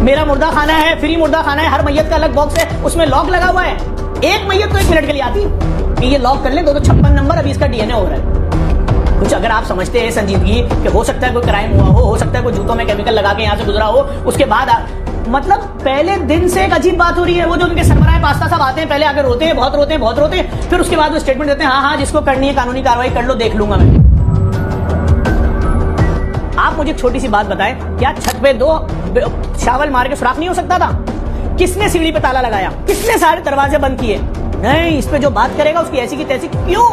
मेरा मुर्दा खाना है, फ्री मुर्दा खाना है, हर मैयत का अलग बॉक्स है, उसमें लॉक लगा हुआ है। एक मैयत तो 1 मिनट के लिए आती कि ये लॉक कर ले, 256 नंबर, अभी इसका डीएनए हो रहा है। कुछ अगर आप समझते हैं संजीदगी कि हो सकता है कोई क्राइम हुआ हो सकता है कोई जूतों में केमिकल लगा के यहाँ से गुजरा हो, उसके बाद मतलब पहले दिन से एक अजीब बात हो रही है। वो जो उनके सरबराह पास्ता सब आते हैं, पहले आकर रोते हैं, बहुत रोते हैं, बहुत रोते हैं, फिर उसके बाद वो स्टेटमेंट देते हैं, हाँ हाँ जिसको करनी है कानूनी कार्रवाई कर लो, देख लूंगा मैं। आप मुझे एक छोटी सी बात बताएं, क्या छत पे 2 शावल मार के सुराख नहीं हो सकता था? किसने सीढ़ी पे ताला लगाया? किसने सारे दरवाजे बंद किए? नहीं, इस पे जो बात करेगा उसकी ऐसी की तैसी। क्यों?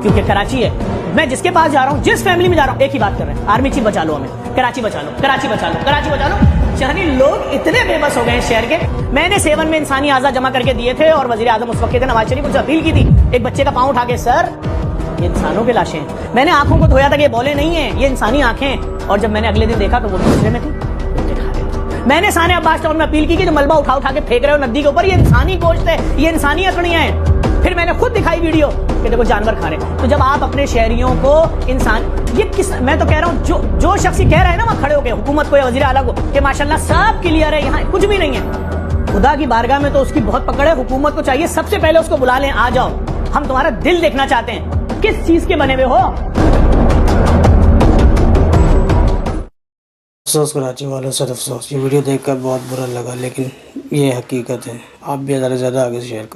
क्योंकि कराची है। मैं जिसके पास जा रहा हूं, जिस फैमिली में जा रहा हूं, एक ही बात कर रहे हैं, आर्मी चीफ बचा लो हमें, कराची बचा लो, कराची बचा लो, कराची बचा लो। शहरी लोग इतने बेबस हो गए शहर के। मैंने 7 में इंसानी आज़ा जमा करके दिए थे और वजीर आजम उस वक्त थे नवाज शरीफ, उनसे अपील की थी, एक बच्चे का पांव उठा के, सर ये इंसानों के लाशें हैं। मैंने आंखों को धोया था कि ये बॉले नहीं है, ये इंसानी आंखें हैं। और जब मैंने अगले दिन देखा तो वो दूसरे में थी। मैंने साने अब्बास टाउन में अपील की कि जो मलबा उठा उठा के फेंक रहे हो नदी के ऊपर, ये इंसानी गोश्त है, ये इंसानी अकड़ियां हैं। फिर मैंने खुद दिखाई वीडियो कि देखो जानवर खा रहे। तो जब आप अपने शहरियों को इंसान, ये किस, मैं तो कह रहा हूं जो शख्स कह रहा है ना वहां खड़े होकर हुकूमत को या वजीर आला को कि माशाल्लाह सब क्लियर है, यहाँ कुछ भी नहीं है, खुदा की बारगाह में तो उसकी बहुत पकड़ है। हुकूमत को चाहिए सबसे पहले उसको बुला लें, आ जाओ, हम तुम्हारा दिल देखना चाहते हैं, किस चीज के बने हुए हो। अफसोस कराची वालों से अफसोस, ये वीडियो देखकर बहुत बुरा लगा, लेकिन ये हकीकत है। आप भी ज़्यादा से ज़्यादा आगे शेयर करें।